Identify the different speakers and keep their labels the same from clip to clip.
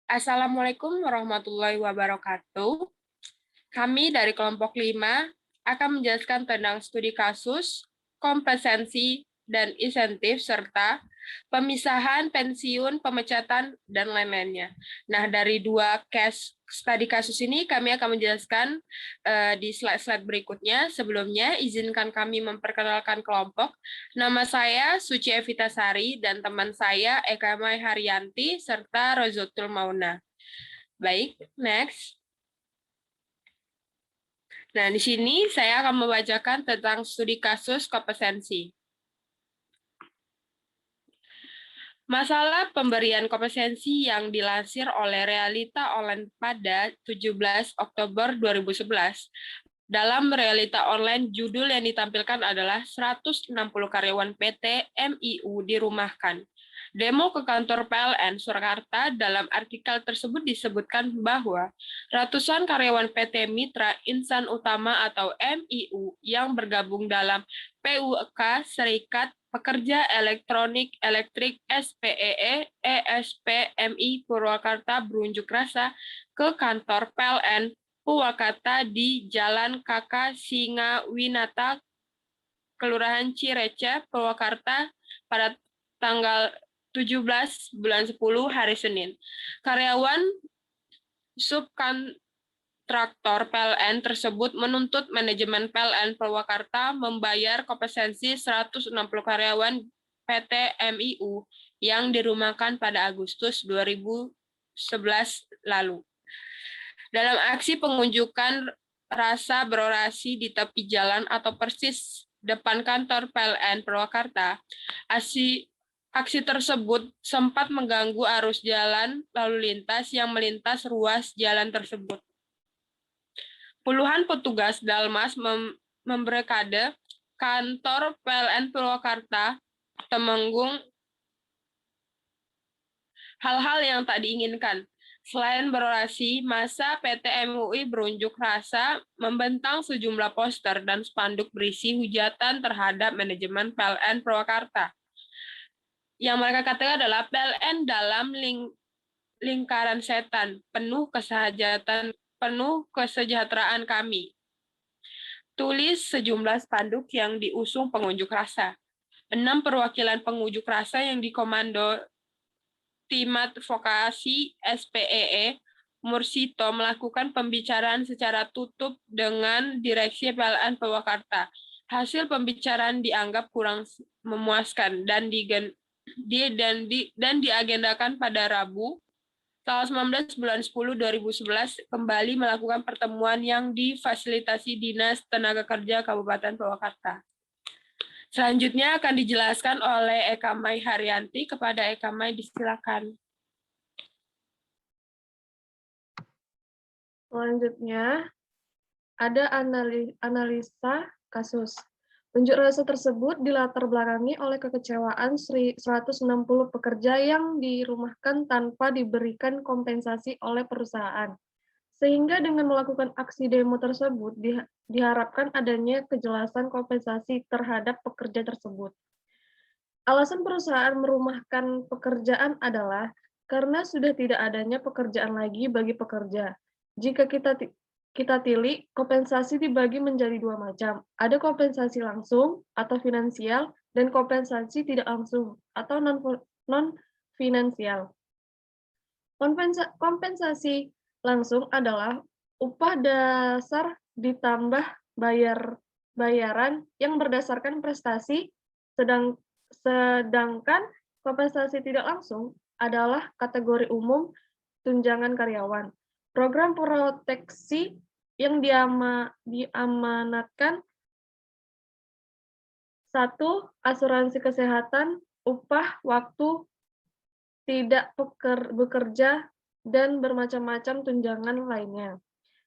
Speaker 1: Assalamualaikum warahmatullahi wabarakatuh. Kami dari kelompok 5 akan menjelaskan tentang studi kasus, kompetensi, dan insentif, serta pemisahan, pensiun, pemecatan, dan lain-lainnya. Nah, dari dua case studi kasus ini, kami akan menjelaskan di slide-slide berikutnya. Sebelumnya, izinkan kami memperkenalkan kelompok. Nama saya Suci Evitasari, dan teman saya Eka Mai Haryanti, serta Rozotul Mauna. Baik, next. Nah, di sini saya akan membacakan tentang studi kasus kompetensi. Masalah pemberian kompetensi yang dilansir oleh Realita Online pada 17 Oktober 2011. Dalam Realita Online, judul yang ditampilkan adalah 160 karyawan PT MIU dirumahkan. Demo ke kantor PLN Surakarta. Dalam artikel tersebut disebutkan bahwa ratusan karyawan PT Mitra Insan Utama atau MIU yang bergabung dalam PUK Serikat Pekerja Elektronik Elektrik SPEE ESPMI Purwakarta berunjuk rasa ke kantor PLN Purwakarta di Jalan KK Singawinata, Kelurahan Cireceh, Purwakarta pada tanggal 17 bulan 10 hari Senin. Karyawan subkontraktor PLN tersebut menuntut manajemen PLN Purwakarta membayar kompetensi 160 karyawan PT MIU yang dirumahkan pada Agustus 2011 lalu. Dalam aksi pengunjukan rasa berorasi di tepi jalan atau persis depan kantor PLN Purwakarta, aksi tersebut sempat mengganggu arus jalan lalu lintas yang melintas ruas jalan tersebut. Puluhan petugas Dalmas memberkade kantor PLN Purwakarta Temenggung. Hal-hal yang tak diinginkan. Selain berorasi, massa PT MUI berunjuk rasa membentang sejumlah poster dan spanduk berisi hujatan terhadap manajemen PLN Purwakarta. Yang mereka katakan adalah PLN dalam lingkaran setan, penuh kesejahteraan kami. Tulis sejumlah spanduk yang diusung pengunjuk rasa. 6 perwakilan pengunjuk rasa yang dikomando Tim Advokasi SPEE Mursito melakukan pembicaraan secara tutup dengan Direksi PLN Purwakarta. Hasil pembicaraan dianggap kurang memuaskan dan diagendakan pada Rabu, tanggal 19 bulan 10 2011 kembali melakukan pertemuan yang difasilitasi Dinas Tenaga Kerja Kabupaten Purwakarta. Selanjutnya akan dijelaskan oleh Eka Mai Haryanti. Kepada Eka Mai, disilakan.
Speaker 2: Selanjutnya, ada analisa kasus. Unjuk rasa tersebut dilatar belakangi oleh kekecewaan 160 pekerja yang dirumahkan tanpa diberikan kompensasi oleh perusahaan. Sehingga dengan melakukan aksi demo tersebut, diharapkan adanya kejelasan kompensasi terhadap pekerja tersebut. Alasan perusahaan merumahkan pekerjaan adalah karena sudah tidak adanya pekerjaan lagi bagi pekerja. Jika kita tilik, kompensasi dibagi menjadi dua macam. Ada kompensasi langsung atau finansial, dan kompensasi tidak langsung atau non-finansial. Kompensasi langsung adalah upah dasar ditambah bayaran yang berdasarkan prestasi, sedangkan kompensasi tidak langsung adalah kategori umum tunjangan karyawan. Program proteksi yang diamanatkan: 1. Asuransi kesehatan, upah waktu tidak bekerja, dan bermacam-macam tunjangan lainnya.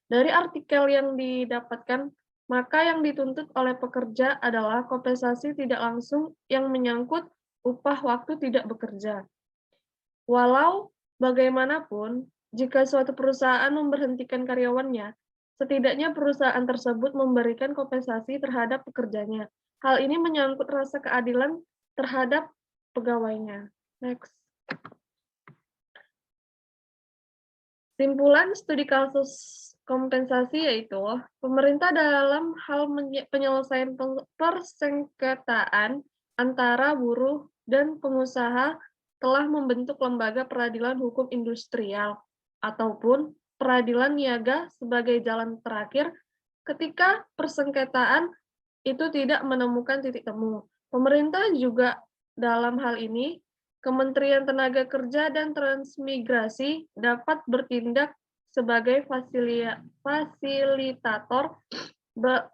Speaker 2: Dari artikel yang didapatkan, maka yang dituntut oleh pekerja adalah kompensasi tidak langsung yang menyangkut upah waktu tidak bekerja. Walau bagaimanapun, jika suatu perusahaan memberhentikan karyawannya, setidaknya perusahaan tersebut memberikan kompensasi terhadap pekerjanya. Hal ini menyangkut rasa keadilan terhadap pegawainya. Next. Simpulan studi kasus kompensasi yaitu, pemerintah dalam hal penyelesaian persengketaan antara buruh dan pengusaha telah membentuk lembaga peradilan hukum industrial ataupun peradilan niaga sebagai jalan terakhir ketika persengketaan itu tidak menemukan titik temu. Pemerintah juga dalam hal ini, Kementerian Tenaga Kerja dan Transmigrasi dapat bertindak sebagai fasilitator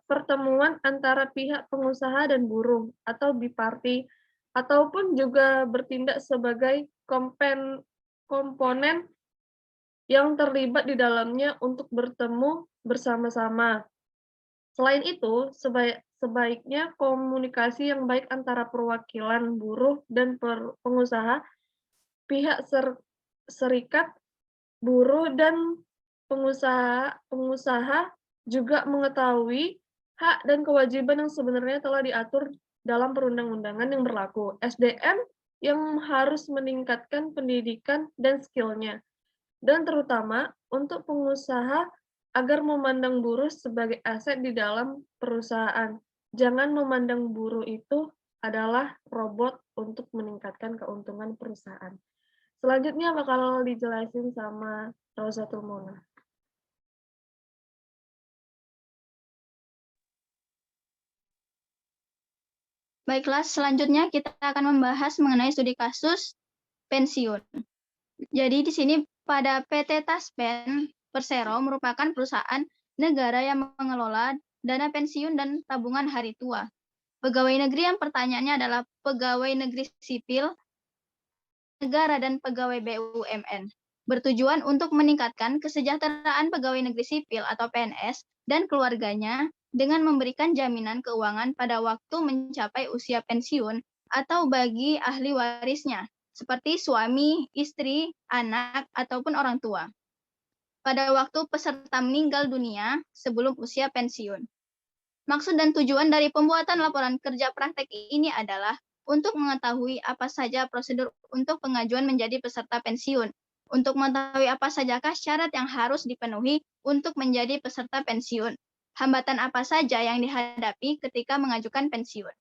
Speaker 2: pertemuan antara pihak pengusaha dan buruh atau biparti, ataupun juga bertindak sebagai komponen yang terlibat di dalamnya untuk bertemu bersama-sama. Selain itu, sebaiknya komunikasi yang baik antara perwakilan buruh dan pengusaha, pihak serikat buruh dan pengusaha juga mengetahui hak dan kewajiban yang sebenarnya telah diatur dalam perundang-undangan yang berlaku. SDM yang harus meningkatkan pendidikan dan skill-nya, dan terutama untuk pengusaha agar memandang buruh sebagai aset di dalam perusahaan. Jangan memandang buruh itu adalah robot untuk meningkatkan keuntungan perusahaan. Selanjutnya bakal dijelasin sama Rosatul Mona.
Speaker 3: Baiklah, selanjutnya kita akan membahas mengenai studi kasus pensiun. Jadi di sini pada PT Taspen Persero merupakan perusahaan negara yang mengelola dana pensiun dan tabungan hari tua. Pegawai negeri yang pertanyaannya adalah pegawai negeri sipil negara dan pegawai BUMN. Bertujuan untuk meningkatkan kesejahteraan pegawai negeri sipil atau PNS dan keluarganya dengan memberikan jaminan keuangan pada waktu mencapai usia pensiun atau bagi ahli warisnya, seperti suami, istri, anak, ataupun orang tua, pada waktu peserta meninggal dunia sebelum usia pensiun. Maksud dan tujuan dari pembuatan laporan kerja praktek ini adalah untuk mengetahui apa saja prosedur untuk pengajuan menjadi peserta pensiun, untuk mengetahui apa sajakah syarat yang harus dipenuhi untuk menjadi peserta pensiun, hambatan apa saja yang dihadapi ketika mengajukan pensiun.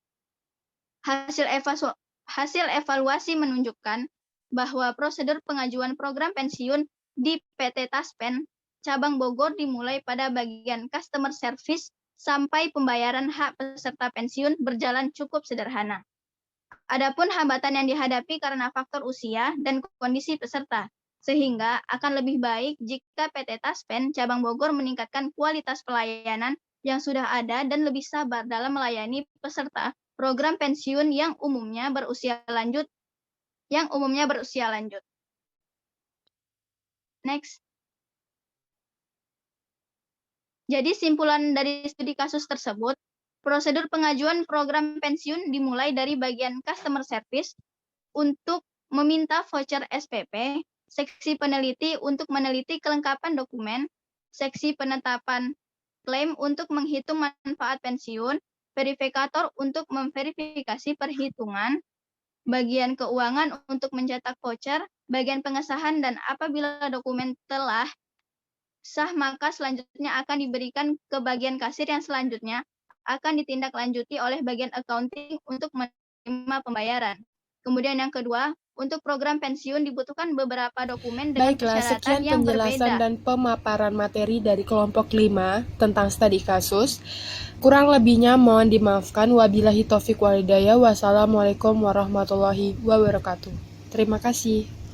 Speaker 3: Hasil evaluasi menunjukkan bahwa prosedur pengajuan program pensiun di PT Taspen cabang Bogor dimulai pada bagian customer service sampai pembayaran hak peserta pensiun berjalan cukup sederhana. Adapun hambatan yang dihadapi karena faktor usia dan kondisi peserta, sehingga akan lebih baik jika PT Taspen cabang Bogor meningkatkan kualitas pelayanan yang sudah ada dan lebih sabar dalam melayani peserta program pensiun yang umumnya berusia lanjut. Next. Jadi simpulan dari studi kasus tersebut, prosedur pengajuan program pensiun dimulai dari bagian customer service untuk meminta voucher SPP, seksi peneliti untuk meneliti kelengkapan dokumen, seksi penetapan klaim untuk menghitung manfaat pensiun, verifikator untuk memverifikasi perhitungan, bagian keuangan untuk mencetak voucher, bagian pengesahan, dan apabila dokumen telah sah, maka selanjutnya akan diberikan ke bagian kasir yang selanjutnya akan ditindaklanjuti oleh bagian accounting untuk menerima pembayaran. Kemudian yang kedua, untuk program pensiun dibutuhkan beberapa dokumen dengan
Speaker 1: Baiklah,
Speaker 3: persyaratan
Speaker 1: sekian
Speaker 3: yang
Speaker 1: penjelasan
Speaker 3: berbeda.
Speaker 1: dan pemaparan materi dari kelompok 5 tentang studi kasus. Kurang lebihnya mohon dimaafkan. Wabillahi taufiq wal hidayah. Wassalamualaikum warahmatullahi wabarakatuh. Terima kasih.